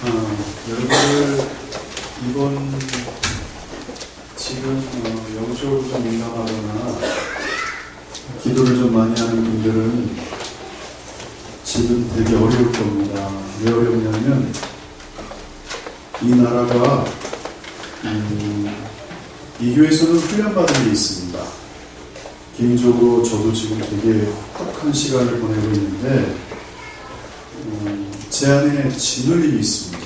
여러분들 이번 지금 영적으로 좀 민감하거나 기도를 좀 많이 하는 분들은 지금 되게 어려울 겁니다. 왜 어렵냐면 이 나라가 이 교회에서는 훈련받은 게 있습니다. 개인적으로 저도 지금 되게 혹독한 시간을 보내고 있는데 제 안에 짓눌림이 있습니다.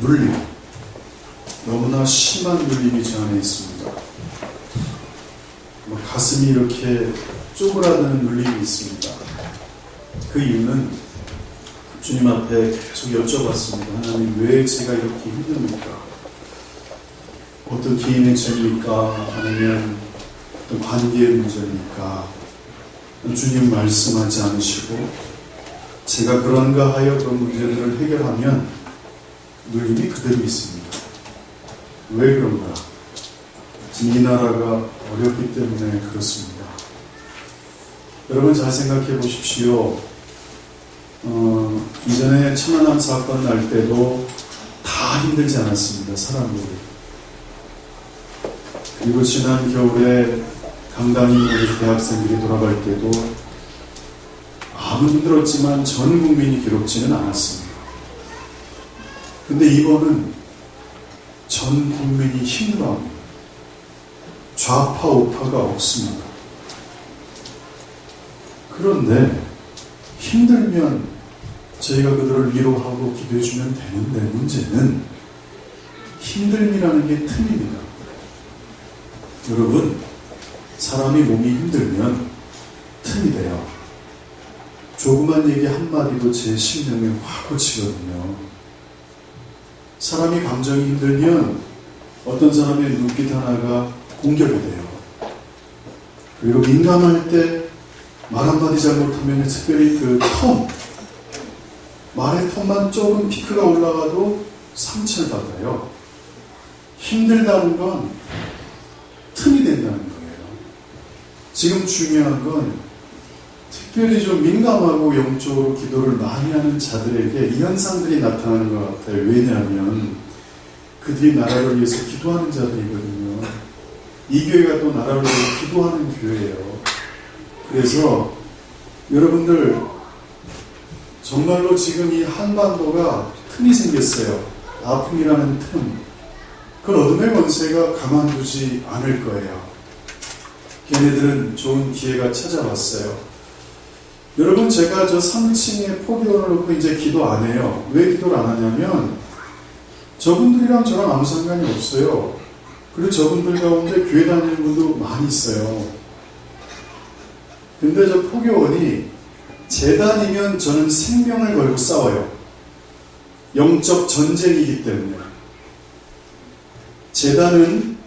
눌림. 너무나 심한 눌림이 제 안에 있습니다. 가슴이 이렇게 쪼그라드는 눌림이 있습니다. 그 이유는 주님 앞에 계속 여쭤봤습니다. 하나님, 왜 제가 이렇게 힘듭니까? 어떤 개인의 죄입니까? 아니면 어떤 관계의 문제입니까? 주님 말씀하지 않으시고 제가 그런가 하여 그런 문제들을 해결하면 눌림이 그대로 있습니다. 왜 그런가? 지금 이 나라가 어렵기 때문에 그렇습니다. 여러분 잘 생각해 보십시오. 이전에 천안함 사건 날 때도 다 힘들지 않았습니다. 사람들이. 그리고 지난 겨울에 강당인 대학생들이 돌아갈 때도 아무 힘들었지만 전 국민이 괴롭지는 않았습니다. 근데 이번은 전 국민이 힘들어합니다. 좌파 우파가 없습니다. 그런데 힘들면 저희가 그들을 위로하고 기도해주면 되는데 문제는 힘듦이라는 게 틈입니다. 여러분, 사람이 몸이 힘들면 틈이 돼요. 조그만 얘기 한마디도 제 심령에 확 꽂히거든요. 사람이 감정이 힘들면 어떤 사람의 눈빛 하나가 공격이 돼요. 그리고 민감할 때 말 한마디 잘못하면 특별히 그 톤, 말의 톤만 조금 피크가 올라가도 상처를 받아요. 힘들다는 건 틈이 된다는 거예요. 지금 중요한 건 특별히 좀 민감하고 영적으로 기도를 많이 하는 자들에게 이 현상들이 나타나는 것 같아요. 왜냐하면 그들이 나라를 위해서 기도하는 자들이거든요. 이 교회가 또 나라를 위해서 기도하는 교회예요. 그래서 여러분들 정말로 지금 이 한반도가 틈이 생겼어요. 아픔이라는 틈. 그걸 어둠의 권세가 가만두지 않을 거예요. 걔네들은 좋은 기회가 찾아왔어요. 여러분, 제가 저 3층에 포기원을 놓고 이제 기도 안 해요. 왜 기도를 안 하냐면 저분들이랑 저랑 아무 상관이 없어요. 그리고 저분들 가운데 교회 다니는 분도 많이 있어요. 근데 저 포교원이 재단이면 저는 생명을 걸고 싸워요. 영적 전쟁이기 때문에. 재단은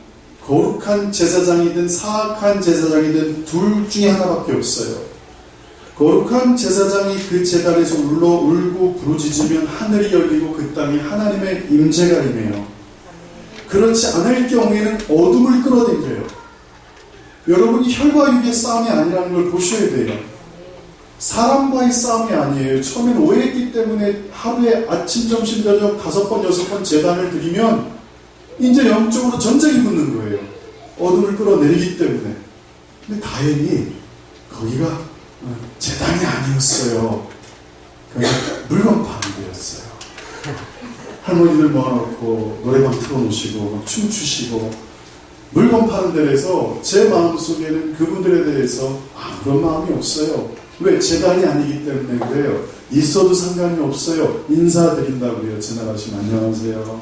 거룩한 제사장이든 사악한 제사장이든 둘 중에 하나밖에 없어요. 거룩한 제사장이 그 재단에서 울고 부르짖으면 하늘이 열리고 그 땅에 하나님의 임재가 임해요. 그렇지 않을 경우에는 어둠을 끌어당겨요. 여러분이 혈과 육의 싸움이 아니라는 걸 보셔야 돼요. 사람과의 싸움이 아니에요. 처음엔 오해했기 때문에 하루에 아침, 점심, 저녁 5번, 6번 재단을 드리면 이제 영적으로 전쟁이 붙는 거예요. 어둠을 끌어내리기 때문에. 근데 다행히 거기가 재단이 아니었어요. 그냥 물건 파는 데였어요. 할머니들 모아놓고 노래방 틀어놓으시고 막 춤추시고 물건 파는 데에서 제 마음속에는 그분들에 대해서 아무런 마음이 없어요. 왜? 재단이 아니기 때문에 그래요. 있어도 상관이 없어요. 인사드린다고요. 지나가시면 안녕하세요.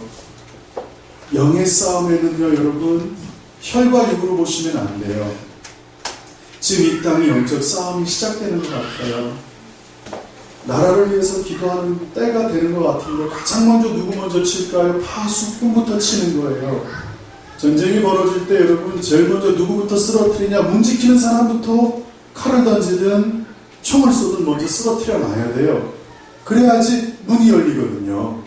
영의 싸움에는요, 여러분, 혈과 육으로 보시면 안 돼요. 지금 이 땅이 영적 싸움이 시작되는 것 같아요. 나라를 위해서 기도하는 때가 되는 것 같은데 가장 먼저 누구 먼저 칠까요? 파수꾼부터 치는 거예요. 전쟁이 벌어질 때 여러분 제일 먼저 누구부터 쓰러뜨리냐? 문 지키는 사람부터 칼을 던지든 총을 쏘든 먼저 쓰러뜨려 놔야 돼요. 그래야지 문이 열리거든요.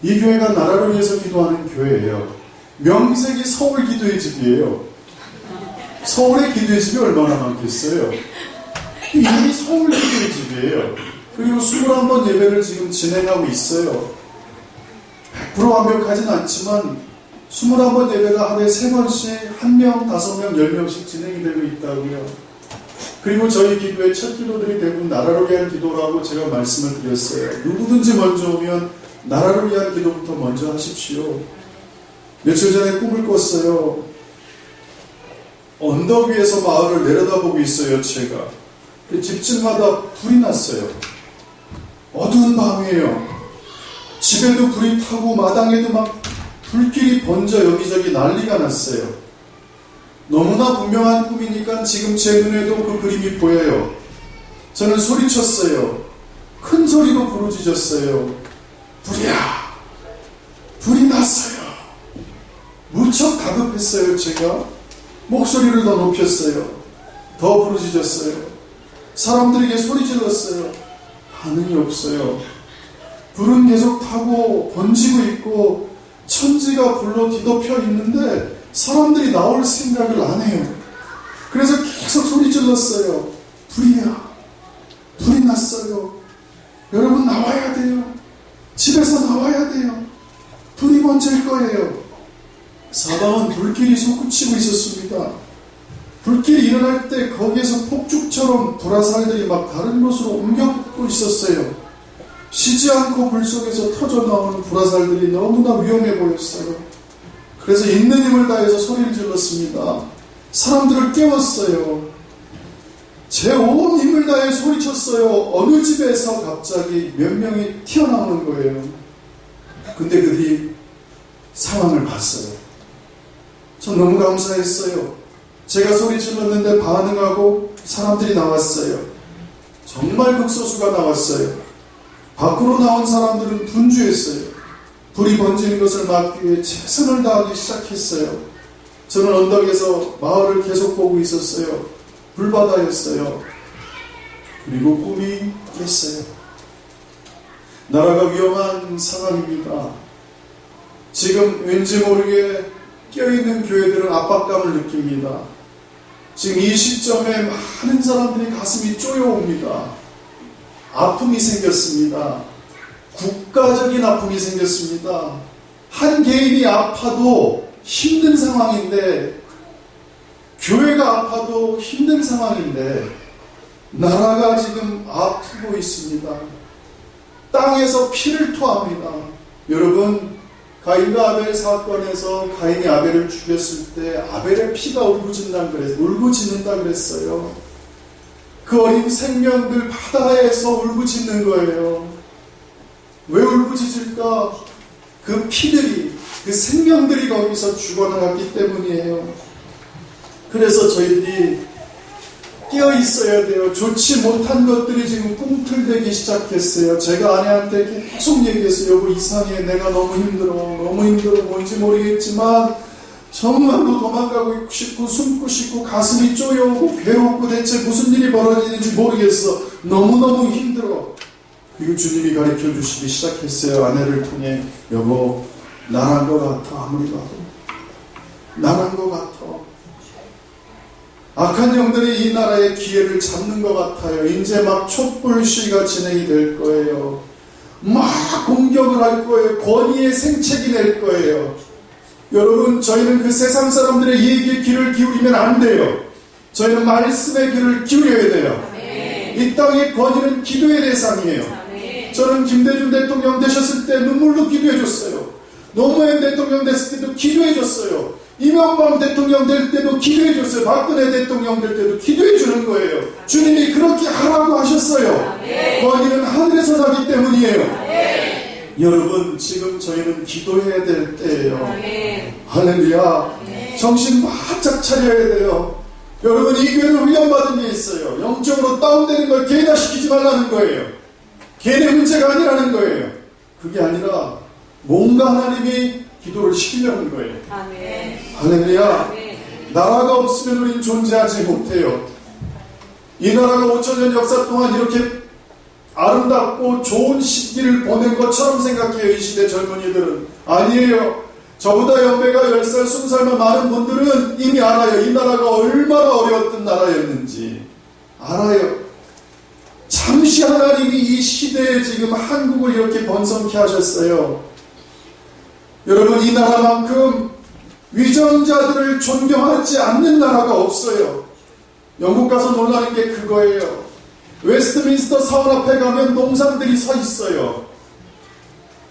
이 교회가 나라를 위해서 기도하는 교회예요. 명색이 서울 기도의 집이에요. 서울의 기도의 집이 얼마나 많겠어요? 이름이 서울 기도의 집이에요. 그리고 21번 예배를 지금 진행하고 있어요. 100% 완벽하진 않지만 21번 예배가 하루에 3번씩 1명, 5명, 10명씩 진행이 되고 있다고요. 그리고 저희 기도의 첫 기도들이 대부분 나라를 위한 기도라고 제가 말씀을 드렸어요. 누구든지 먼저 오면 나라를 위한 기도부터 먼저 하십시오. 며칠 전에 꿈을 꿨어요. 언덕 위에서 마을을 내려다보고 있어요. 제가 집집마다 불이 났어요. 어두운 밤이에요. 집에도 불이 타고 마당에도 막 불길이 번져 여기저기 난리가 났어요. 너무나 분명한 꿈이니까 지금 제 눈에도 그 그림이 보여요. 저는 소리쳤어요. 큰 소리로 부르짖었어요. 불이야! 불이 났어요. 무척 다급했어요. 제가 목소리를 더 높였어요. 더 부르짖었어요. 사람들에게 소리 질렀어요. 반응이 없어요. 불은 계속 타고 번지고 있고 천지가 불로 뒤덮여 있는데 사람들이 나올 생각을 안 해요. 그래서 계속 소리 질렀어요. 불이야. 불이 났어요. 여러분 나와야 돼요. 집에서 나와야 돼요. 불이 번질 거예요. 사방은 불길이 솟구치고 있었습니다. 불길이 일어날 때 거기에서 폭죽처럼 불화살들이 막 다른 곳으로 옮겨붙고 있었어요. 쉬지 않고 불 속에서 터져나오는 불화살들이 너무나 위험해 보였어요. 그래서 있는 힘을 다해서 소리를 질렀습니다. 사람들을 깨웠어요. 제 온 힘을 다해 소리쳤어요. 어느 집에서 갑자기 몇 명이 튀어나오는 거예요. 근데 그들이 상황을 봤어요. 전 너무 감사했어요. 제가 소리 질렀는데 반응하고 사람들이 나왔어요. 정말 극소수가 나왔어요. 밖으로 나온 사람들은 분주했어요. 불이 번지는 것을 막기 위해 최선을 다하기 시작했어요. 저는 언덕에서 마을을 계속 보고 있었어요. 불바다였어요. 그리고 꿈이 깼어요. 나라가 위험한 상황입니다. 지금 왠지 모르게 껴있는 교회들은 압박감을 느낍니다. 지금 이 시점에 많은 사람들이 가슴이 쪼여옵니다. 아픔이 생겼습니다. 국가적인 아픔이 생겼습니다. 한 개인이 아파도 힘든 상황인데, 교회가 아파도 힘든 상황인데, 나라가 지금 아프고 있습니다. 땅에서 피를 토합니다. 여러분, 가인과 아벨 사건에서 가인이 아벨을 죽였을 때 아벨의 피가 울부짖는다 그랬어요. 그 어린 생명들 바다에서 울부짖는 거예요. 왜 울부짖을까? 그 피들이, 그 생명들이 거기서 죽어나갔기 때문이에요. 그래서 저희들이 깨어 있어야 돼요. 좋지 못한 것들이 지금 꿈틀대기 시작했어요. 제가 아내한테 계속 얘기했어요. 여보 이상해. 내가 너무 힘들어. 뭔지 모르겠지만 정말로 도망가고 싶고 숨고 싶고 가슴이 쪼여오고 괴롭고 대체 무슨 일이 벌어지는지 모르겠어. 너무너무 힘들어. 그리고 주님이 가르쳐 주시기 시작했어요. 아내를 통해. 여보 나란 것 같아. 아무리 봐도 나란 것 같아. 악한 영들이 이 나라의 기회를 잡는 것 같아요. 이제 막 촛불 시위가 진행이 될 거예요. 막 공격을 할 거예요. 권위의 생채기 낼 거예요. 여러분, 저희는 그 세상 사람들의 얘기에 귀를 기울이면 안 돼요. 저희는 말씀의 귀를 기울여야 돼요. 이 땅의 권위는 기도의 대상이에요. 저는 김대중 대통령 되셨을 때 눈물로 기도해줬어요. 노무현 대통령 됐을 때도 기도해줬어요. 이명박 대통령 될 때도 기도해줬어요. 박근혜 대통령 될 때도 기도해주는 거예요. 주님이 그렇게 하라고 하셨어요. 권위는 하늘에서 나기 때문이에요. 여러분, 지금 저희는 기도해야 될 때예요. 할렐루야. 정신 바짝 차려야 돼요. 여러분, 이 교회는 훈련받은 게 있어요. 영적으로 다운되는 걸 개인화시키지 말라는 거예요. 개인의 문제가 아니라는 거예요. 그게 아니라 뭔가 하나님이 기도를 시키려는 거예요. 아멘. 할렐루야. 아멘. 나라가 없으면 우린 존재하지 못해요. 이 나라가 5천년 역사 동안 이렇게 아름답고 좋은 시기를 보낸 것처럼 생각해요. 이 시대 젊은이들은. 아니에요. 저보다 연배가 10살, 20살만 많은 분들은 이미 알아요. 이 나라가 얼마나 어려웠던 나라였는지 알아요. 잠시 하나님이 이 시대에 지금 한국을 이렇게 번성케 하셨어요. 여러분, 이 나라만큼 위정자들을 존경하지 않는 나라가 없어요. 영국 가서 놀라는 게 그거예요. 웨스트민스터 사원 앞에 가면 농상들이 서 있어요.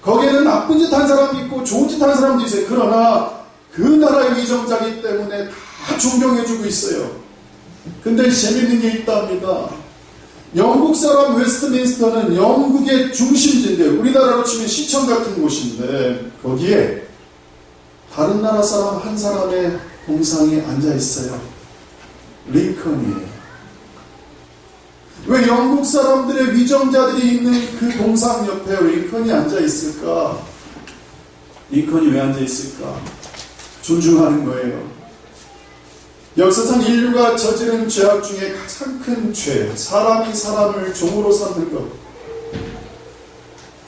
거기에는 나쁜 짓 한 사람도 있고 좋은 짓 한 사람도 있어요. 그러나 그 나라의 위정자이기 때문에 다 존경해주고 있어요. 근데 재밌는 게 있답니다. 영국 사람 웨스트민스터는 영국의 중심지인데, 우리나라로 치면 시청 같은 곳인데, 거기에 다른 나라 사람 한 사람의 동상이 앉아 있어요. 링컨이에요. 왜 영국 사람들의 위정자들이 있는 그 동상 옆에 링컨이 앉아 있을까? 링컨이 왜 앉아 있을까? 존중하는 거예요. 역사상 인류가 저지른 죄악 중에 가장 큰 죄, 사람이 사람을 종으로 삼는 것,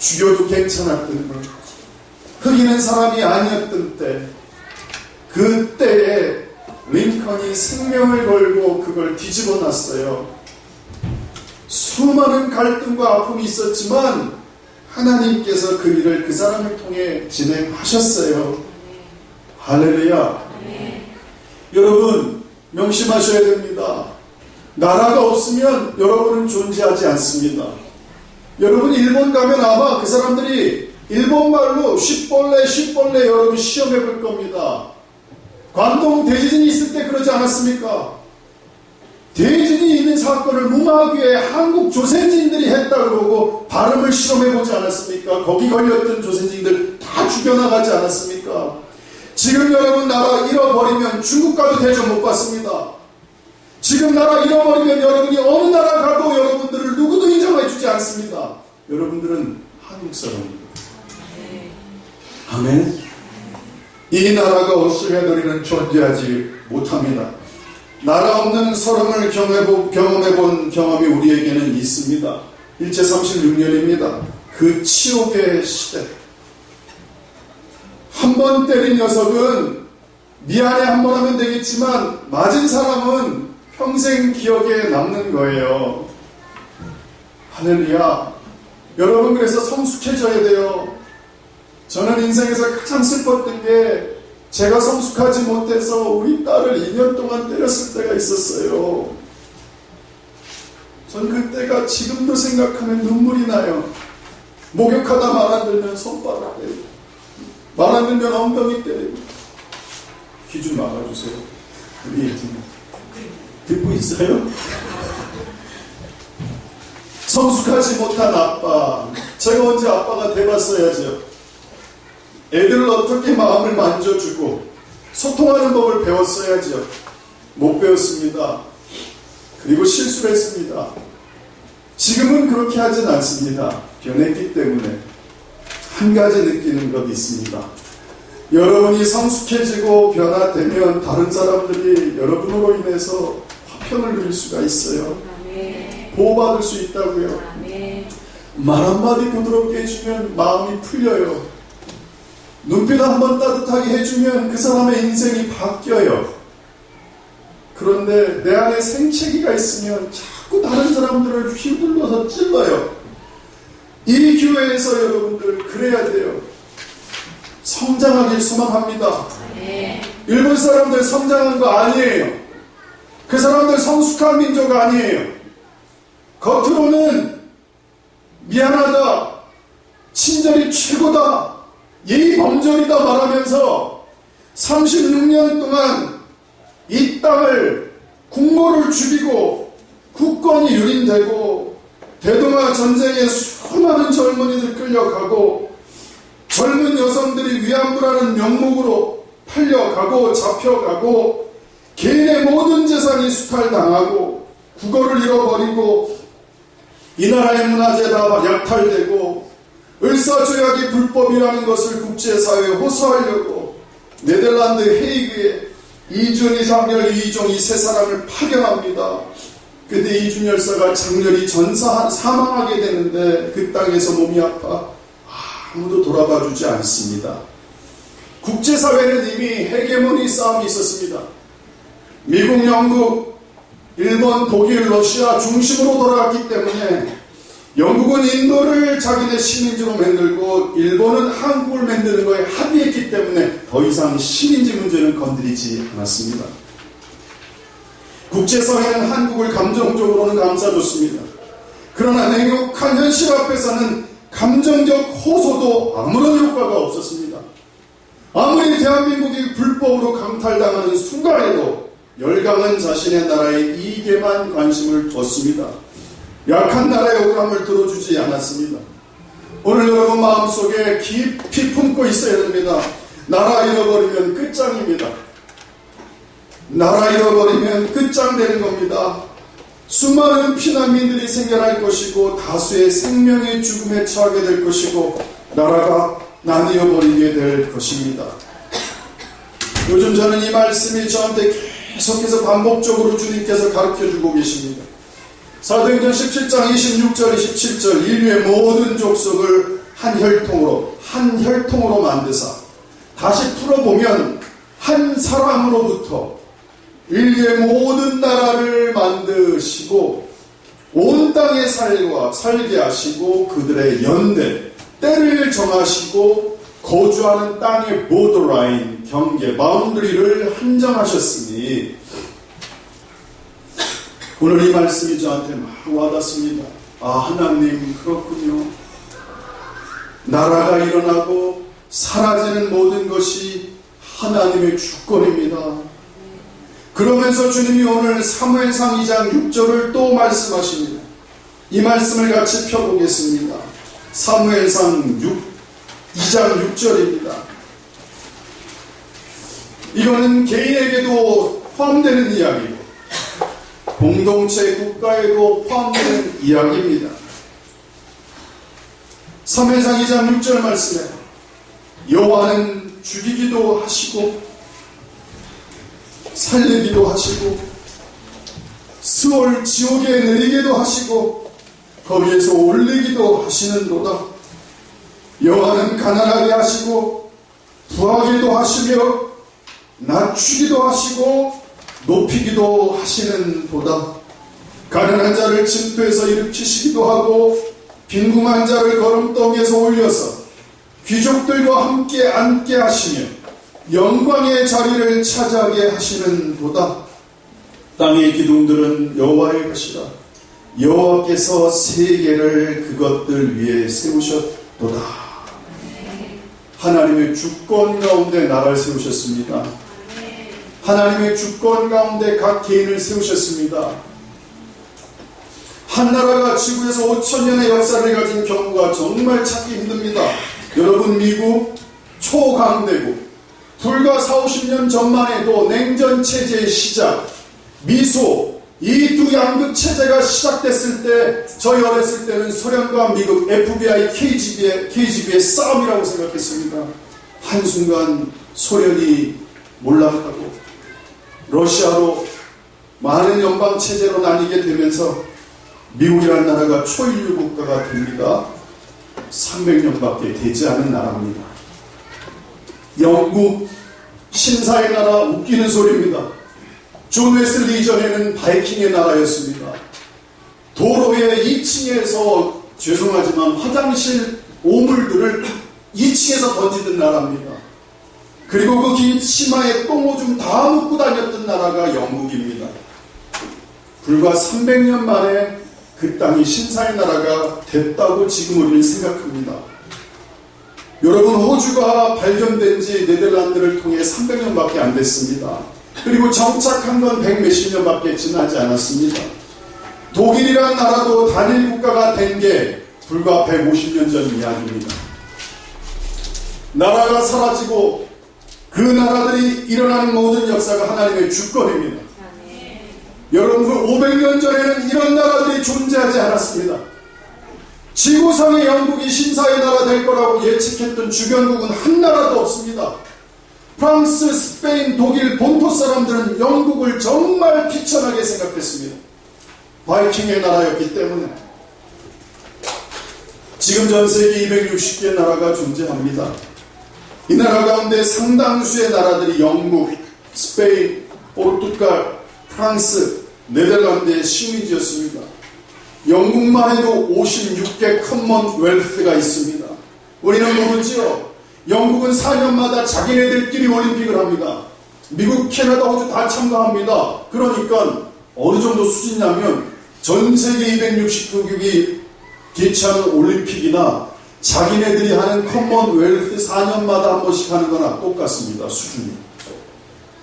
죽여도 괜찮았던 것, 흑인은 사람이 아니었던 때, 그때에 링컨이 생명을 걸고 그걸 뒤집어 놨어요. 수많은 갈등과 아픔이 있었지만 하나님께서 그 일을 그 사람을 통해 진행하셨어요. 할렐루야. 여러분, 명심하셔야 됩니다. 나라가 없으면 여러분은 존재하지 않습니다. 여러분, 일본 가면 아마 그 사람들이 일본말로 쉿벌레 여러분 시험해 볼 겁니다. 관동 대지진이 있을 때 그러지 않았습니까? 대지진이 있는 사건을 무마하기 위해 한국 조선인들이 했다고 그러고 발음을 실험해 보지 않았습니까? 거기 걸렸던 조선인들 다 죽여나가지 않았습니까? 지금 여러분 나라 잃어버리면 중국 가도 대접 못 받습니다. 지금 나라 잃어버리면 여러분이 어느 나라 가도 여러분들을 누구도 인정해 주지 않습니다. 여러분들은 한국 사람입니다. 아멘. 이 나라가 없으면 존재하지 못합니다. 나라 없는 서름을 경험해본 경험이 우리에게는 있습니다. 일제 36년입니다. 그 치욕의 시대. 한 번 때린 녀석은 미안해 한 번 하면 되겠지만 맞은 사람은 평생 기억에 남는 거예요. 할렐루야. 여러분, 그래서 성숙해져야 돼요. 저는 인생에서 가장 슬펐던 게 제가 성숙하지 못해서 우리 딸을 2년 동안 때렸을 때가 있었어요. 전 그때가 지금도 생각하면 눈물이 나요. 목욕하다 말 안 들면 손바닥 때리고, 말 안 들면 엉덩이 때리고. 귀 좀 막아주세요. 우리 애지는 듣고 있어요? 성숙하지 못한 아빠. 제가 언제 아빠가 돼봤어야죠. 애들을 어떻게 마음을 만져주고 소통하는 법을 배웠어야죠. 못 배웠습니다. 그리고 실수를 했습니다. 지금은 그렇게 하진 않습니다. 변했기 때문에. 한 가지 느끼는 것이 있습니다. 여러분이 성숙해지고 변화되면 다른 사람들이 여러분으로 인해서 화평을 누릴 수가 있어요. 보호받을 수 있다고요. 말 한마디 부드럽게 해주면 마음이 풀려요. 눈빛 한번 따뜻하게 해주면 그 사람의 인생이 바뀌어요. 그런데 내 안에 생채기가 있으면 자꾸 다른 사람들을 휘둘러서 찔러요. 이 교회에서 여러분들 그래야 돼요. 성장하길 소망합니다. 일본 사람들 성장한 거 아니에요. 그 사람들 성숙한 민족 아니에요. 겉으로는 미안하다, 친절이 최고다, 예의 범절이다 말하면서 36년 동안 이 땅을 국모를 죽이고 국권이 유린되고 대동아 전쟁에 수많은 젊은이들 끌려가고 젊은 여성들이 위안부라는 명목으로 팔려가고 잡혀가고 개인의 모든 재산이 수탈당하고 국어를 잃어버리고 이 나라의 문화재 다 약탈되고 을사조약이 불법이라는 것을 국제사회에 호소하려고 네덜란드 헤이그에 이준희, 장렬, 이종 이 세 사람을 파견합니다. 근데 이준 열사가 장렬히 사망하게 되는데 그 땅에서 몸이 아파 아무도 돌아봐 주지 않습니다. 국제사회는 이미 헤게모니 싸움이 있었습니다. 미국, 영국, 일본, 독일, 러시아 중심으로 돌아갔기 때문에 영국은 인도를 자기네 식민지로 만들고 일본은 한국을 만드는 거에 합의했기 때문에 더 이상 식민지 문제는 건드리지 않았습니다. 국제사회는 한국을 감정적으로는 감싸줬습니다. 그러나 냉혹한 현실 앞에서는 감정적 호소도 아무런 효과가 없었습니다. 아무리 대한민국이 불법으로 강탈당하는 순간에도 열강은 자신의 나라의 이익에만 관심을 뒀습니다. 약한 나라의 억울함을 들어주지 않았습니다. 오늘 여러분 마음속에 깊이 품고 있어야 됩니다. 나라 잃어버리면 끝장입니다. 나라 잃어버리면 끝장되는 겁니다. 수많은 피난민들이 생겨날 것이고 다수의 생명의 죽음에 처하게 될 것이고 나라가 나뉘어버리게 될 것입니다. 요즘 저는 이 말씀이 저한테 계속해서 반복적으로 주님께서 가르쳐주고 계십니다. 사도행전 17장 26절 27절 인류의 모든 족속을 한 혈통으로 만드사 다시 풀어보면 한 사람으로부터 인류의 모든 나라를 만드시고 온 땅에 살게 하시고 그들의 연대 때를 정하시고 거주하는 땅의 보더라인 경계 바운드리를 한정하셨으니 오늘 이 말씀이 저한테 막 와닿습니다. 아, 하나님 그렇군요. 나라가 일어나고 사라지는 모든 것이 하나님의 주권입니다. 그러면서 주님이 오늘 사무엘상 2장 6절을 또 말씀하십니다. 이 말씀을 같이 펴보겠습니다. 사무엘상 2장 6절입니다. 이거는 개인에게도 포함되는 이야기고 공동체 국가에도 포함되는 이야기입니다. 사무엘상 2장 6절 말씀에 여호와는 죽이기도 하시고 살리기도 하시고 스올 지옥에 내리기도 하시고 거기에서 올리기도 하시는도다. 여호와는 가난하게 하시고 부하게도 하시며 낮추기도 하시고 높이기도 하시는도다. 가난한 자를 침투해서 일으키시기도 하고 빈궁한 자를 거름더미에서 올려서 귀족들과 함께 앉게 하시며 영광의 자리를 차지하게 하시는도다. 땅의 기둥들은 여호와의 것이라. 여호와께서 세계를 그것들 위에 세우셨도다. 하나님의 주권 가운데 나라를 세우셨습니다. 하나님의 주권 가운데 각 개인을 세우셨습니다. 한 나라가 지구에서 5,000년의 역사를 가진 경우가 정말 찾기 힘듭니다. 여러분 미국 초강대국 불과 40-50년 전만 해도 냉전체제의 시작, 미소, 이 두 양극 체제가 시작됐을 때 저희 어렸을 때는 소련과 미국, FBI, KGB의 싸움이라고 생각했습니다. 한순간 소련이 몰락하고 러시아로 많은 연방체제로 나뉘게 되면서 미국이라는 나라가 초인류 국가가 됩니다. 300년밖에 되지 않은 나라입니다. 영국 신사의 나라 웃기는 소리입니다. 존 웨슬리 이전에는 바이킹의 나라였습니다. 도로의 2층에서 죄송하지만 화장실 오물들을 2층에서 던지던 나라입니다. 그리고 그 긴 치마에 똥오줌 다 묻고 다녔던 나라가 영국입니다. 불과 300년 만에 그 땅이 신사의 나라가 됐다고 지금 우리는 생각합니다. 여러분 호주가 발견된 지 네덜란드를 통해 300년밖에 안 됐습니다. 그리고 정착한 건 100몇십 년밖에 지나지 않았습니다. 독일이라는 나라도 단일 국가가 된 게 불과 150년 전 이야기입니다. 나라가 사라지고 그 나라들이 일어나는 모든 역사가 하나님의 주권입니다. 여러분 500년 전에는 이런 나라들이 존재하지 않았습니다. 지구상의 영국이 신사의 나라 될 거라고 예측했던 주변국은 한 나라도 없습니다. 프랑스, 스페인, 독일, 본토 사람들은 영국을 정말 비천하게 생각했습니다. 바이킹의 나라였기 때문에. 지금 전 세계 260개 나라가 존재합니다. 이 나라 가운데 상당수의 나라들이 영국, 스페인, 포르투갈, 프랑스, 네덜란드의 식민지였습니다. 영국만 해도 56개 커먼웰스가 있습니다. 우리는 모르지요. 영국은 4년마다 자기네들끼리 올림픽을 합니다. 미국, 캐나다, 호주 다 참가합니다. 그러니까 어느 정도 수준이냐면 전 세계 260개국이 개최하는 올림픽이나 자기네들이 하는 커먼웰스 4년마다 한 번씩 하는 거나 똑같습니다. 수준이.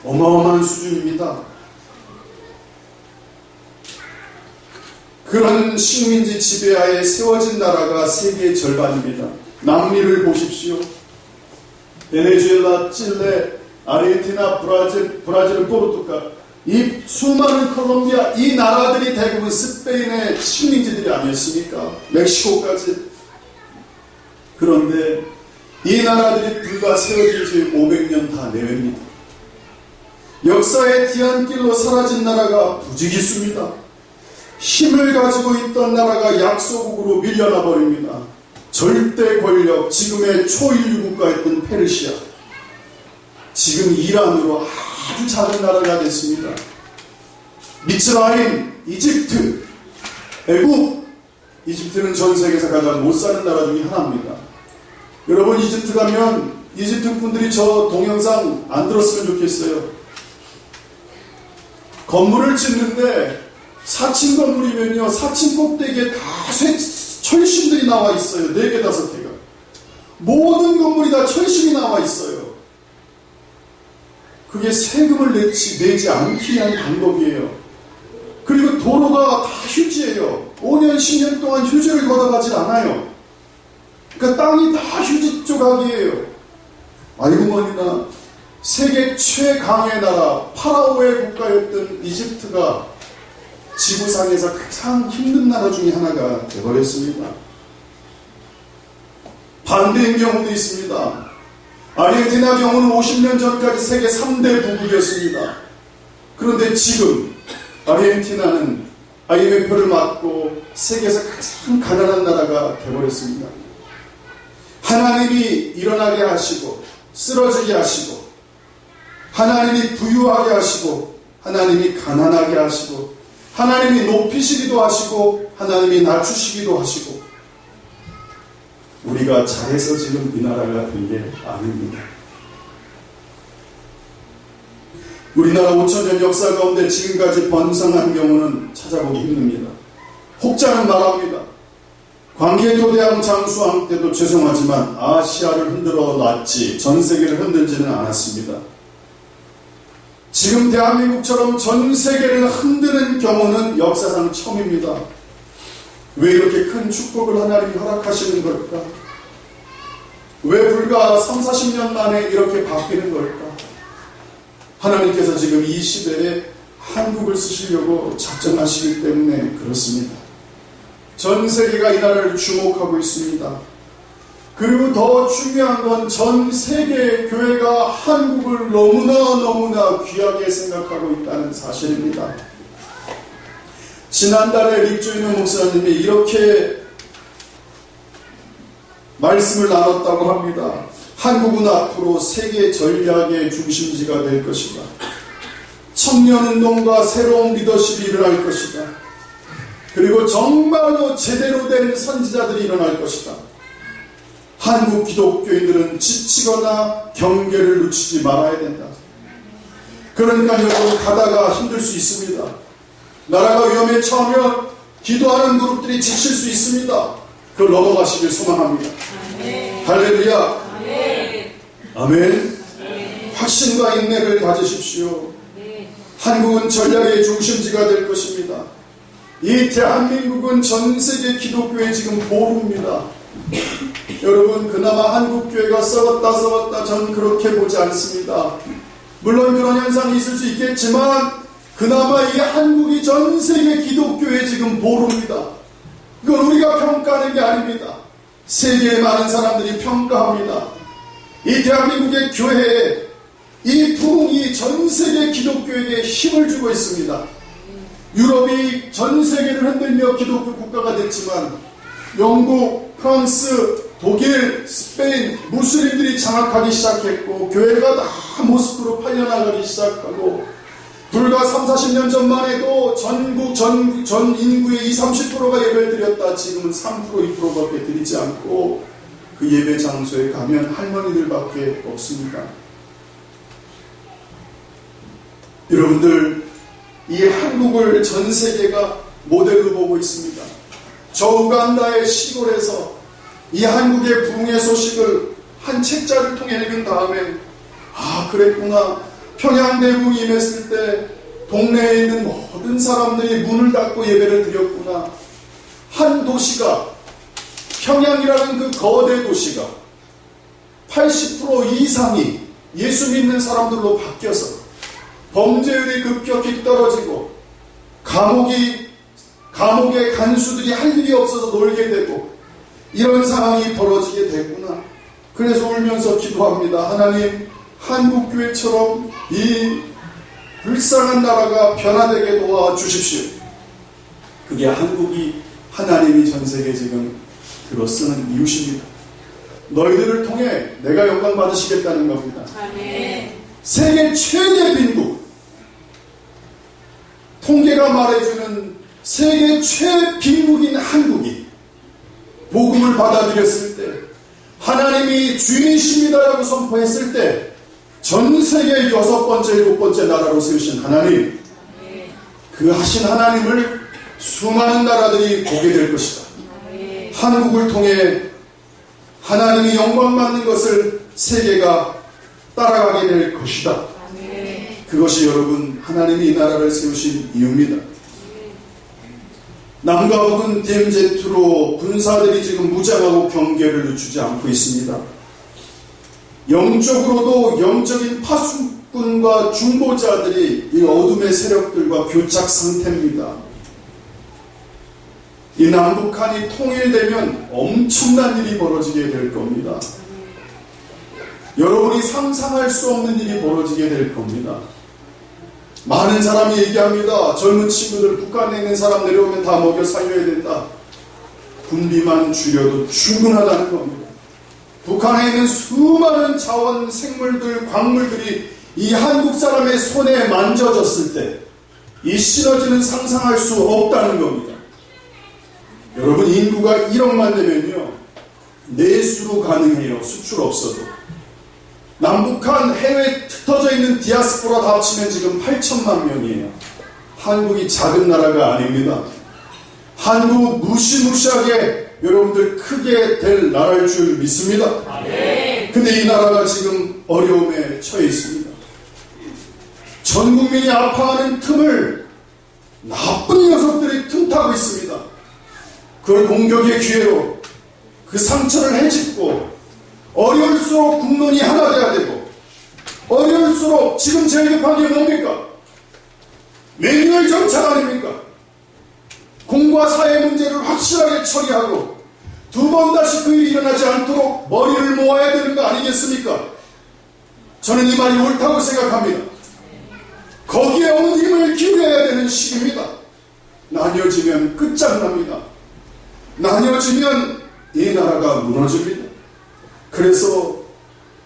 어마어마한 수준입니다. 그런 식민지 지배하에 세워진 나라가 세계의 절반입니다. 남미를 보십시오. 베네수엘라, 칠레, 아르헨티나, 브라질은 포르투갈, 이 수많은 콜롬비아, 이 나라들이 대부분 스페인의 식민지들이 아니었습니까? 멕시코까지. 그런데 이 나라들이 불과 세워진 지 500년 다 내외입니다. 역사의 뒤안길로 사라진 나라가 부지기수입니다. 힘을 가지고 있던 나라가 약소국으로 밀려나 버립니다. 절대 권력, 지금의 초인류 국가였던 페르시아, 지금 이란으로 아주 작은 나라가 됐습니다. 미츠라임, 이집트, 애국, 이집트는 전 세계에서 가장 못 사는 나라 중에 하나입니다. 여러분 이집트 가면 이집트 분들이 저 동영상 안 들었으면 좋겠어요. 건물을 짓는데 4층 건물이면요 4층 꼭대기에 다 철심들이 나와 있어요. 4개, 5개가. 모든 건물이 다 철심이 나와 있어요. 그게 세금을 내지 않기 위한 방법이에요. 그리고 도로가 다 휴지예요. 5년, 10년 동안 휴지를 걷어가질 않아요. 그러니까 땅이 다 휴지 조각이에요. 알고보니까 세계 최강의 나라 파라오의 국가였던 이집트가 지구상에서 가장 힘든 나라 중에 하나가 되어버렸습니다. 반대인 경우도 있습니다. 아르헨티나 경우는 50년 전까지 세계 3대 부국이었습니다. 그런데 지금 아르헨티나는 IMF를 맞고 세계에서 가장 가난한 나라가 되어버렸습니다. 하나님이 일어나게 하시고 쓰러지게 하시고 하나님이 부유하게 하시고 하나님이 가난하게 하시고 하나님이 높이시기도 하시고 하나님이 낮추시기도 하시고 우리가 잘해서 지금 이 나라가 된 게 아닙니다. 우리나라 5천년 역사 가운데 지금까지 번성한 경우는 찾아보기 힘듭니다. 혹자는 말합니다. 광개토대왕 장수왕 때도 죄송하지만 아시아를 흔들어 놨지 전 세계를 흔들지는 않았습니다. 지금 대한민국처럼 전 세계를 흔드는 경우는 역사상 처음입니다. 왜 이렇게 큰 축복을 하나님이 허락하시는 걸까? 왜 불과 3, 40년 만에 이렇게 바뀌는 걸까? 하나님께서 지금 이 시대에 한국을 쓰시려고 작정하시기 때문에 그렇습니다. 전 세계가 이 나라를 주목하고 있습니다. 그리고 더 중요한 건 전 세계의 교회가 한국을 너무나 귀하게 생각하고 있다는 사실입니다. 지난달에 릭조이노 목사님이 이렇게 말씀을 나눴다고 합니다. 한국은 앞으로 세계 전략의 중심지가 될 것이다. 청년운동과 새로운 리더십이 일어날 것이다. 그리고 정말로 제대로 된 선지자들이 일어날 것이다. 한국 기독교인들은 지치거나 경계를 늦추지 말아야 된다. 그러니까 여러분 가다가 힘들 수 있습니다. 나라가 위험에 처하면 기도하는 그룹들이 지칠 수 있습니다. 그걸 넘어가시길 소망합니다. 아멘. 할렐루야. 아멘. 아멘. 아멘. 확신과 인내를 가지십시오. 아멘. 한국은 전략의 중심지가 될 것입니다. 이 대한민국은 전 세계 기독교의 지금 보루입니다. 여러분 그나마 한국교회가 썩었다 전 그렇게 보지 않습니다. 물론 그런 현상이 있을 수 있겠지만 그나마 이 한국이 전 세계 기독교의 지금 보루입니다. 이건 우리가 평가하는 게 아닙니다. 세계의 많은 사람들이 평가합니다. 이 대한민국의 교회에 이 부흥이 전 세계 기독교에게 힘을 주고 있습니다. 유럽이 전 세계를 흔들며 기독교 국가가 됐지만 영국, 프랑스, 독일, 스페인 무슬림들이 장악하기 시작했고 교회가 다 모스크로 팔려나가기 시작하고 불과 30-40년 전만 해도 전국 전 인구의 20-30%가 예배를 드렸다. 지금은 3% 2%밖에 드리지 않고 그 예배 장소에 가면 할머니들밖에 없습니다. 여러분들, 이 한국을 전 세계가 모델로 보고 있습니다. 저 우간다의 시골에서 이 한국의 부흥의 소식을 한 책자를 통해 읽은 다음에, 아, 그랬구나. 평양대붕이 임했을 때 동네에 있는 모든 사람들이 문을 닫고 예배를 드렸구나. 한 도시가, 평양이라는 그 거대 도시가 80% 이상이 예수 믿는 사람들로 바뀌어서 범죄율이 급격히 떨어지고 감옥의 간수들이 할 일이 없어서 놀게 되고 이런 상황이 벌어지게 됐구나. 그래서 울면서 기도합니다. 하나님, 한국교회처럼 이 불쌍한 나라가 변화되게 도와주십시오. 그게 한국이 하나님이 전 세계에 지금 들어쓰는 이유십니다. 너희들을 통해 내가 영광 받으시겠다는 겁니다. 아멘. 세계 최대 빈국, 통계가 말해주는 세계 최빈국인 한국이 복음을 받아들였을 때, 하나님이 주인이십니다라고 선포했을 때 전 세계 6번째, 7번째 나라로 세우신 하나님, 그 하신 하나님을 수많은 나라들이 보게 될 것이다. 한국을 통해 하나님이 영광 받는 것을 세계가 따라가게 될 것이다. 그것이 여러분, 하나님이 이 나라를 세우신 이유입니다. 남과 북은 DMZ로 군사들이 지금 무장하고 경계를 늦추지 않고 있습니다. 영적으로도 영적인 파수꾼과 중보자들이 이 어둠의 세력들과 교착 상태입니다. 이 남북한이 통일되면 엄청난 일이 벌어지게 될 겁니다. 여러분이 상상할 수 없는 일이 벌어지게 될 겁니다. 많은 사람이 얘기합니다. 젊은 친구들, 북한에 있는 사람 내려오면 다 먹여 살려야 된다. 군비만 줄여도 충분하다는 겁니다. 북한에 있는 수많은 자원, 생물들, 광물들이 이 한국 사람의 손에 만져졌을 때 이 시너지는 상상할 수 없다는 겁니다. 여러분, 인구가 1억만 되면요, 내수로 가능해요. 수출 없어도. 남북한 해외에 흩어져 있는 디아스포라 다 합치면 지금 8천만 명이에요. 한국이 작은 나라가 아닙니다. 한국 무시무시하게 여러분들 크게 될 나라일 줄 믿습니다. 근데 이 나라가 지금 어려움에 처해 있습니다. 전 국민이 아파하는 틈을 나쁜 녀석들이 틈타고 있습니다. 그걸 공격의 기회로 그 상처를 헤집고, 어려울수록 국론이 하나 돼야 되고, 어려울수록 지금 제일 급한 게 뭡니까? 매뉴얼 정착 아닙니까? 공과 사회 문제를 확실하게 처리하고 두 번 다시 그 일이 일어나지 않도록 머리를 모아야 되는 거 아니겠습니까? 저는 이 말이 옳다고 생각합니다. 거기에 온 힘을 기울여야 되는 시기입니다. 나뉘어지면 끝장납니다. 나뉘어지면 이 나라가 무너집니다. 그래서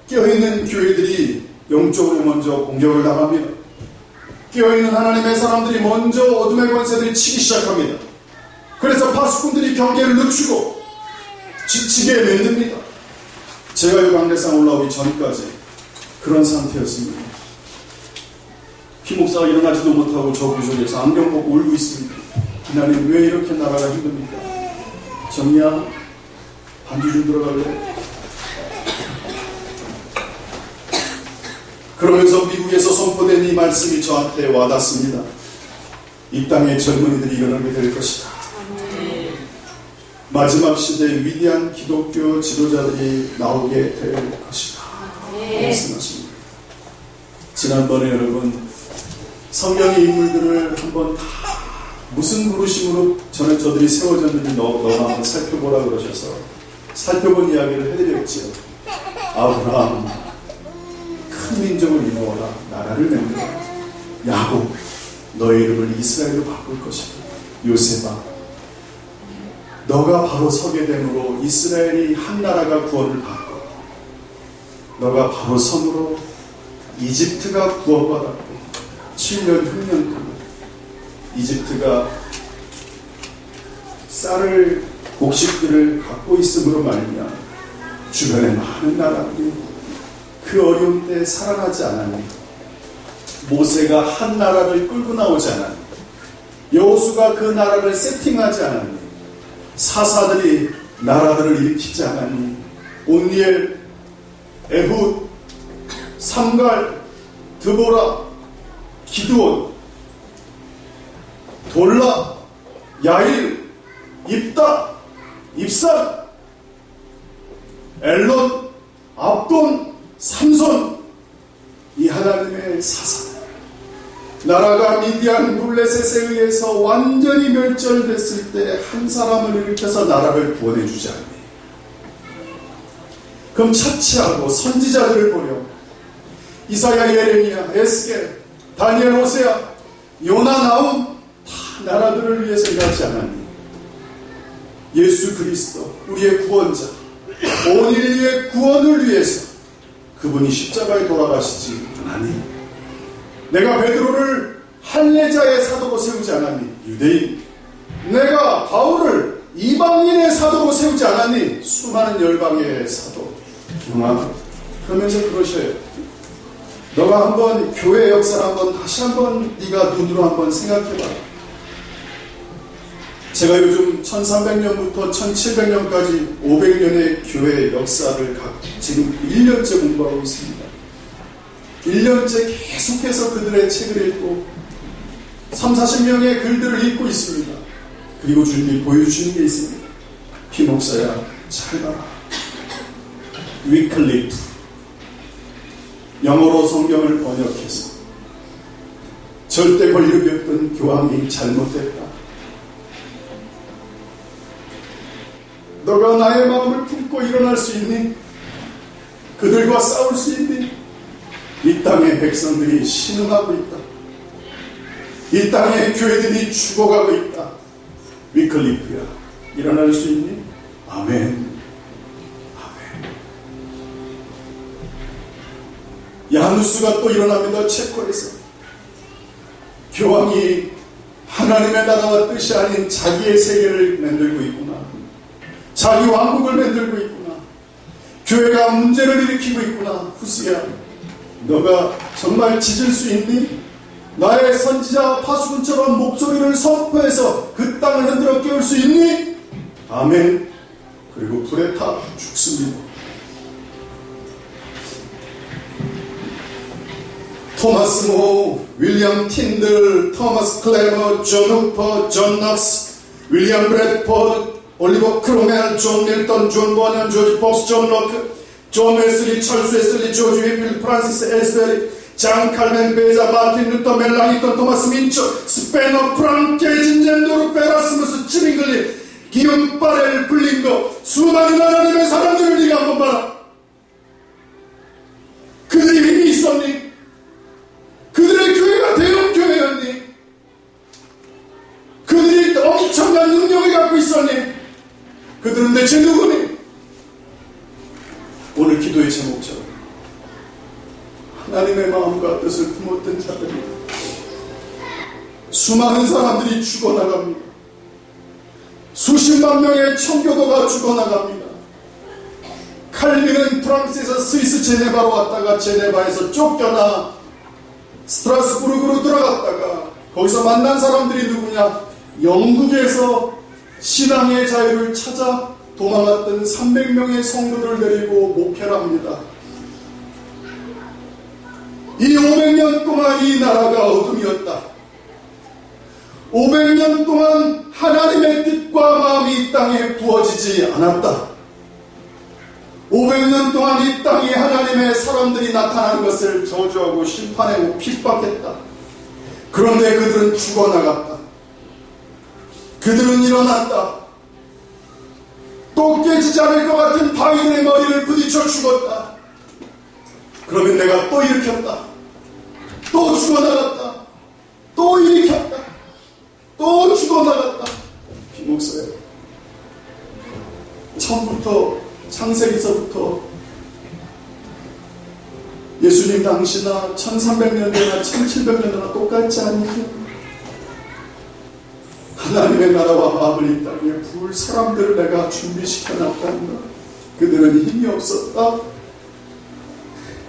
깨어있는 교회들이 영적으로 먼저 공격을 당합니다. 깨어있는 하나님의 사람들이 먼저 어둠의 권세들이 치기 시작합니다. 그래서 파수꾼들이 경계를 늦추고 지치게 만듭니다. 제가 이 강대상 올라오기 전까지 그런 상태였습니다. 피목사가 일어나지도 못하고 저 구석에서 안경 벗고 울고 있습니다. 하나님, 왜 이렇게 나라가 힘듭니까? 정리야, 반주 좀 들어갈래? 그러면서 미국에서 선포된 이 말씀이 저한테 와닿습니다. 이 땅의 젊은이들이 일어나게 될 것이다. 마지막 시대에 위대한 기독교 지도자들이 나오게 될 것이다. 말씀하십니다. 지난번에 여러분, 성경의 인물들을 한번 다 무슨 부르심으로 저들이 세워졌는지 너가 한번 살펴보라 그러셔서 살펴본 이야기를 해드렸지요. 아브라함, 큰 민족을 이루어라, 나라를 만들어라. 야곱, 너의 이름을 이스라엘로 바꿀 것이다. 요셉아, 너가 바로 서게 됨으로 이스라엘이 한 나라가 구원을 받고, 너가 바로 섬으로 이집트가 구원받았고, 7년 흉년 동안 이집트가 쌀을 곡식들을 갖고 있음으로 말미암아 주변의 많은 나라들이 그 어려운 때에 살아나지 않았니? 모세가 한 나라를 끌고 나오지 않았니? 여호수가 그 나라를 세팅하지 않았니? 사사들이 나라들을 일으키지 않았니? 온니엘, 에훗, 삼갈, 드보라, 기드온, 돌라, 야일, 입다, 입산, 엘론, 압돈, 삼손, 이 하나님의 사사. 나라가 미디안 블레셋에 의해서 완전히 멸절됐을 때 한 사람을 일으켜서 나라를 구원해 주지 않니? 그럼 차치하고 선지자들을 보려 이사야, 예레미야, 에스겔, 다니엘, 호세아, 요나, 나움 다 나라들을 위해서 일하지 않았니? 예수 그리스도 우리의 구원자, 온 인류의 구원을 위해서 그분이 십자가에 돌아가시지 않았니? 내가 베드로를 할례자의 사도로 세우지 않았니? 유대인. 내가 바울을 이방인의 사도로 세우지 않았니? 수많은 열방의 사도. 그러면서 그러셔요. 너가 한번 교회 역사를 한번 다시 한번 네가 눈으로 한번 생각해봐. 제가 요즘 1300년부터 1700년까지 500년의 교회 역사를 지금 1년째 공부하고 있습니다. 1년째 계속해서 그들의 책을 읽고 30-40명의 글들을 읽고 있습니다. 그리고 주님이 보여주시는 게 있습니다. 피목사야 잘 봐라. 위클리프, 영어로 성경을 번역해서 절대 권력이 없던 교황이 잘못됐다. 너가 나의 마음을 품고 일어날 수 있니? 그들과 싸울 수 있니? 이 땅의 백성들이 신음하고 있다. 이 땅의 교회들이 죽어가고 있다. 위클리프야, 일어날 수 있니? 아멘. 야누스가 또 일어납니다. 체코에서 교황이 하나님의 나라와 뜻이 아닌 자기의 세계를 만들고 있구나. 자기 왕국을 만들고 있구나. 교회가 문제를 일으키고 있구나. 후스야, 너가 정말 짖을 수 있니? 나의 선지자 파수꾼처럼 목소리를 선포해서 그 땅을 흔들어 깨울 수 있니? 아멘. 그리고 불에 타 죽습니다. 토마스 모, 윌리엄 틴들, 토마스 클레머, 존 후퍼, 존 넉스, 윌리엄 브래드포드, 올리버 크로멜, 존 밀턴, 존 버년, 조지 폭스, 존 로크, 존 웨슬리, 찰스 웨슬리, 조지 휘필, 프란시스 에스베리, 장 칼멘, 베자, 마틴 루터, 멜랑이턴, 토마스 민처, 스페너, 프랑케, 진젠도르, 베라스무스, 츠링글리, 기욤, 파렐, 블링거, 수많은 하나님의 사람들을 네가 한번 봐라. 그들이 힘이 있었니? 그들의 교회가 대형 교회였니? 그들이 엄청난 능력을 갖고 있었니? 그들은 대체 누구니? 오늘 기도의 제목처럼 하나님의 마음과 뜻을 품었던 자들입니다. 수많은 사람들이 죽어나갑니다. 수십만 명의 청교도가 죽어나갑니다. 칼빈은 프랑스에서 스위스 제네바로 왔다가 제네바에서 쫓겨나 스트라스부르크로 들어갔다가 거기서 만난 사람들이 누구냐? 영국에서 신앙의 자유를 찾아 도망갔던 300명의 성도들을 데리고 목회를 합니다. 이 500년 동안 이 나라가 어둠이었다. 500년 동안 하나님의 뜻과 마음이 이 땅에 부어지지 않았다. 500년 동안 이 땅에 하나님의 사람들이 나타나는 것을 저주하고 심판하고 핍박했다. 그런데 그들은 죽어나갔다. 그들은 일어났다. 또 깨지지 않을 것 같은 바위들의 머리를 부딪혀 죽었다. 그러면 내가 또 일으켰다. 또 죽어나갔다. 또 일으켰다. 또 죽어나갔다. 비목사야, 처음부터 창세기서부터 예수님 당시나 1300년대나 1700년대나 똑같지 않느냐? 하나님의 나라와 마음을 이 땅에 부을 사람들을 내가 준비시켜 놨단다. 그들은 힘이 없었다.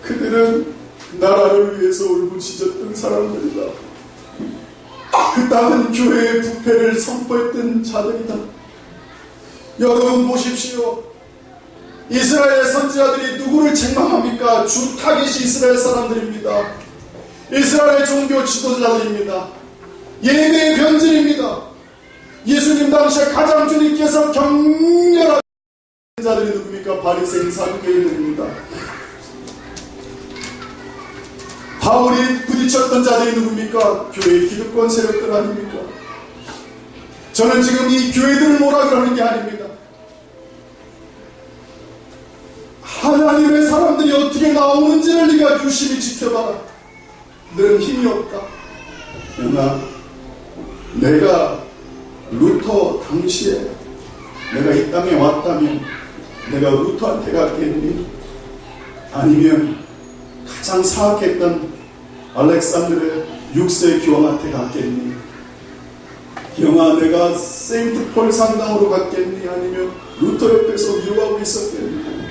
그들은 나라를 위해서 울부짖었던 사람들이다. 그 땅은 교회의 부패를 선포했던 자들이다. 여러분 보십시오. 이스라엘 선지자들이 누구를 책망합니까? 주 타깃이 이스라엘 사람들입니다. 이스라엘 종교 지도자들입니다. 예배의 변질입니다. 예수님 당시에 가장 주님께서 격렬한 자들이 누굽니까? 바리새인 사두개인들입니다. 바울이 부딪혔던 자들이 누굽니까? 교회의 기득권 세력들 아닙니까? 저는 지금 이 교회들을 뭐라 그러는 게 아닙니다. 하나님의 사람들이 어떻게 나오는지를 네가 유심히 지켜봐라. 너는 힘이 없다. 그러나 내가 루터 당시에 내가 이 땅에 왔다면 내가 루터한테 갔겠니? 아니면 가장 사악했던 알렉산드르의 6세 교황한테 갔겠니? 영아 내가 세인트폴 상당으로 갔겠니? 아니면 루터 옆에서 위로하고 있었겠니?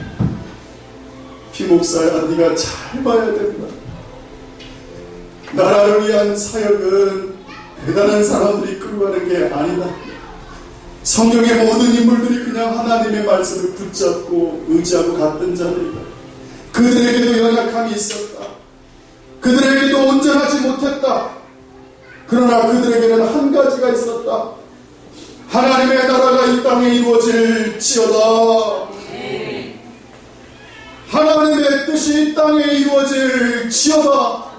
피목사야, 네가 잘 봐야 된다. 나라를 위한 사역은 대단한 사람들이 끌어가는 게 아니다. 성경의 모든 인물들이 그냥 하나님의 말씀을 붙잡고 의지하고 갔던 자들이다. 그들에게도 연약함이 있었다. 그들에게도 온전하지 못했다. 그러나 그들에게는 한 가지가 있었다. 하나님의 나라가 이 땅에 이루어질지어다. 하나님의 뜻이 이 땅에 이루어질지어다.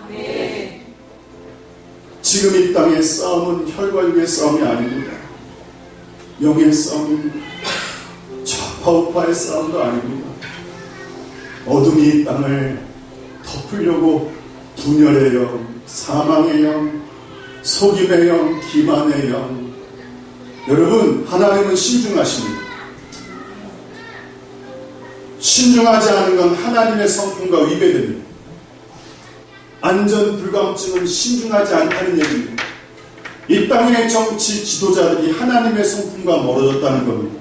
지금 이 땅의 싸움은 혈과 육의 싸움이 아닙니다. 영의 싸움입니다. 좌파우파의 싸움도 아닙니다. 어둠이 이 땅을 덮으려고 분열의 영, 사망의 영, 속임의 영, 기만의 영. 여러분, 하나님은 신중하십니다. 신중하지 않은 건 하나님의 성품과 위배됩니다. 안전불감증은 신중하지 않다는 얘기입니다. 이 땅의 정치 지도자들이 하나님의 성품과 멀어졌다는 겁니다.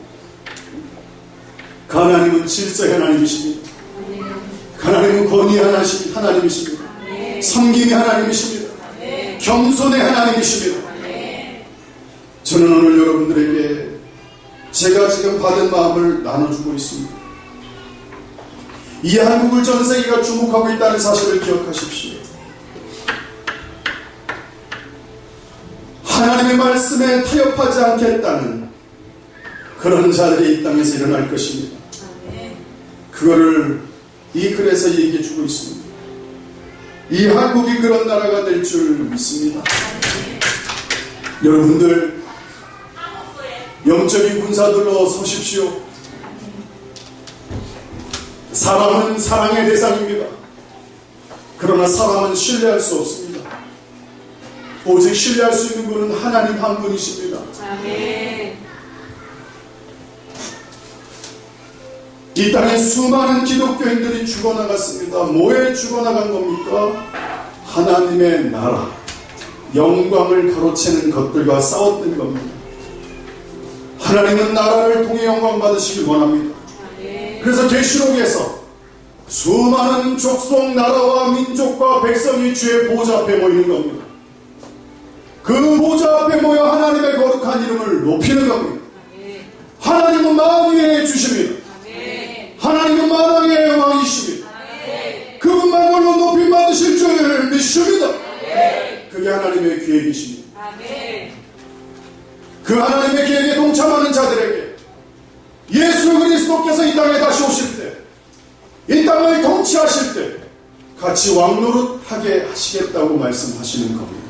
그 하나님은 질서의 하나님이십니다. 그 하나님은 권위의 하나님이십니다. 섬김의 하나님이십니다. 겸손의 하나님이십니다. 저는 오늘 여러분들에게 제가 지금 받은 마음을 나눠주고 있습니다. 이 한국을 전 세계가 주목하고 있다는 사실을 기억하십시오. 하나님의 말씀에 타협하지 않겠다는 그런 자들이 이 땅에서 일어날 것입니다. 그거를 이 글에서 얘기해 주고 있습니다. 이 한국이 그런 나라가 될 줄 믿습니다. 여러분들 영적인 군사들로 서십시오. 사람은 사랑의 대상입니다. 그러나 사람은 신뢰할 수 없습니다. 오직 신뢰할 수 있는 분은 하나님 한 분이십니다. 아멘. 이 땅에 수많은 기독교인들이 죽어나갔습니다. 뭐에 죽어나간 겁니까? 하나님의 나라, 영광을 가로채는 것들과 싸웠던 겁니다. 하나님은 나라를 통해 영광 받으시길 원합니다. 그래서 계시록에서 수많은 족속, 나라와 민족과 백성이 주의 보좌 앞에 모이는 겁니다. 그 보좌 앞에 모여 하나님의 거룩한 이름을 높이는 겁니다. 하나님은 만유의 주십니다. 하나님은 만왕의 왕이십니다. 그분만 홀로 높임 받으실 줄 믿습니다. 그게 하나님의 계획이십니다. 그 하나님의 계획에 동참하는 자들에게 예수 그리스도께서 이 땅에 다시 오실 때, 이 땅을 통치하실 때 같이 왕노릇하게 하시겠다고 말씀하시는 겁니다.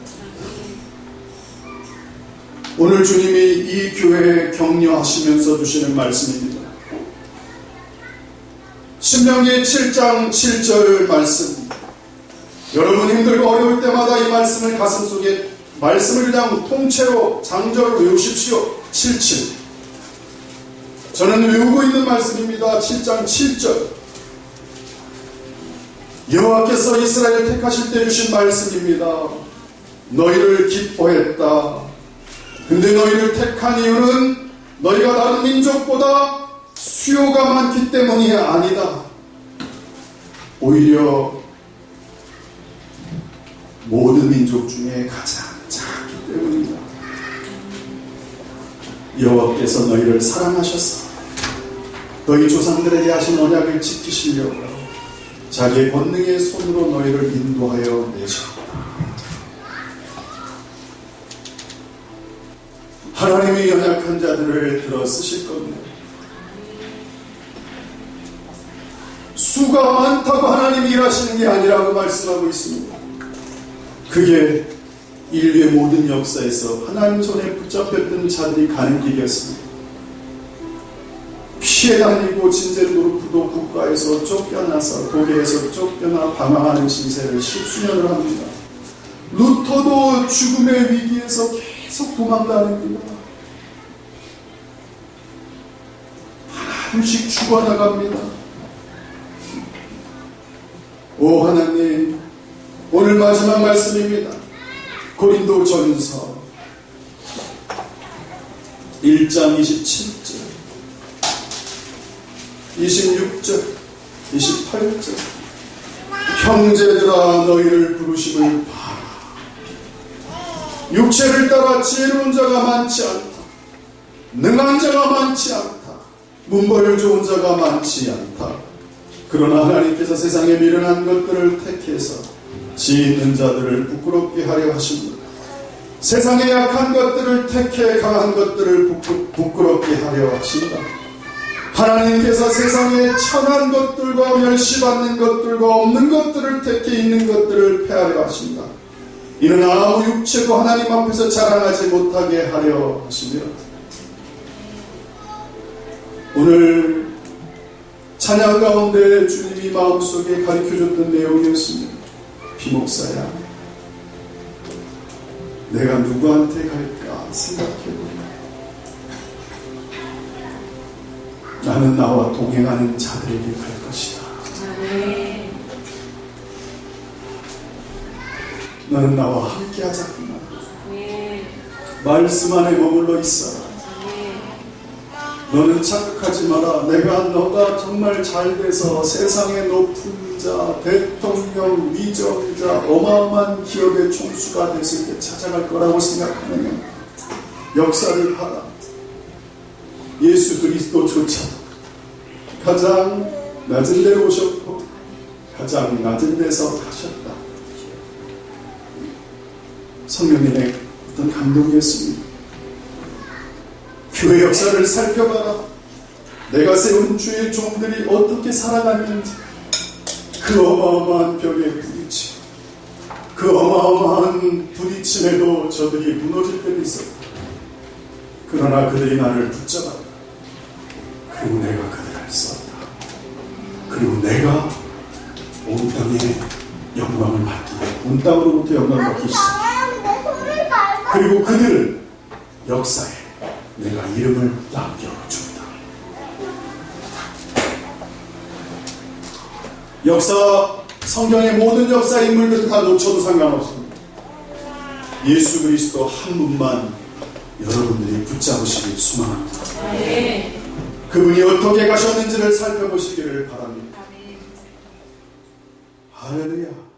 오늘 주님이 이 교회에 격려하시면서 주시는 말씀입니다. 신명기 7장 7절 말씀. 여러분 힘들고 어려울 때마다 이 말씀을 가슴속에, 말씀을 그냥 통째로 장절로 외우십시오. 77. 저는 외우고 있는 말씀입니다. 7장 7절. 여호와께서 이스라엘을 택하실 때 주신 말씀입니다. 너희를 기뻐했다. 근데 너희를 택한 이유는 너희가 다른 민족보다 수요가 많기 때문이 아니다. 오히려 모든 민족 중에 가장 작기 때문이다. 여호와께서 너희를 사랑하셔서 너희 조상들에게 하신 언약을 지키시려고 자기의 권능의 손으로 너희를 인도하여 내셨다. 하나님이 연약한 자들을 들어 쓰실 겁니다. 수가 많다고 하나님이 일하시는 게 아니라고 말씀하고 있습니다. 그게 인류의 모든 역사에서 하나님 손에 붙잡혔던 자들이 가는 길이었습니다. 피해 다니고 진제도르프도 국가에서 쫓겨나서 독일에서 쫓겨나 방황하는 신세를 10수년을 합니다. 루터도 죽음의 위기에서 계속 도망다닙니다. 하나둘씩 죽어나갑니다. 오 하나님, 오늘 마지막 말씀입니다. 고린도전서 1장 27절 26절 28절 형제들아 너희를 부르심을 봐라. 육체를 따라 지혜로운 자가 많지 않다. 능한 자가 많지 않다. 문벌 좋은 자가 많지 않다. 그러나 하나님께서 세상에 미련한 것들을 택해서 지혜 있는 자들을 부끄럽게 하려 하십니다. 세상에 약한 것들을 택해 강한 것들을 부끄럽게 하려 하신다. 하나님께서 세상에 천한 것들과 멸시받는 것들과 없는 것들을 택해 있는 것들을 폐하려 하신다. 이는 아무 육체도 하나님 앞에서 자랑하지 못하게 하려 하시며, 오늘 찬양 가운데 주님이 마음속에 가르쳐줬던 내용이었습니다. 비목사야, 내가 누구한테 갈까 생각해보라. 나는 나와 동행하는 자들에게 갈 것이다. 너는 나와 함께 하자꾸나. 말씀 안에 머물러 있어라. 너는 착각하지 마라. 너가 정말 잘 돼서 세상의 높은 자, 대통령, 위정자, 어마어마한 기업의 총수가 됐을 때 찾아갈 거라고 생각하면 역사를 하라. 예수 그리스도조차 가장 낮은 데로 오셨고 가장 낮은 데서 가셨다. 성령님의 어떤 감동이었습니다. 교회 역사를 살펴봐라. 내가 세운 주의 종들이 어떻게 살아갔는지, 그 어마어마한 벽에 부딪히고 그 어마어마한 부딪힘에도 저들이 무너질 때도 있었다. 그러나 그들이 나를 붙잡았다. 그리고 내가 그들을 썼다. 그리고 내가 온 땅에 영광을 받기, 온 땅으로부터 영광을 받기 시작했다. 그리고 그들은 역사에 내가 이름을 남겨준다. 역사, 성경의 모든 역사 인물들은 다 놓쳐도 상관없습니다. 예수 그리스도 한 분만 여러분들이 붙잡으시길 소망합니다. 그분이 어떻게 가셨는지를 살펴보시기를 바랍니다. 할렐루야.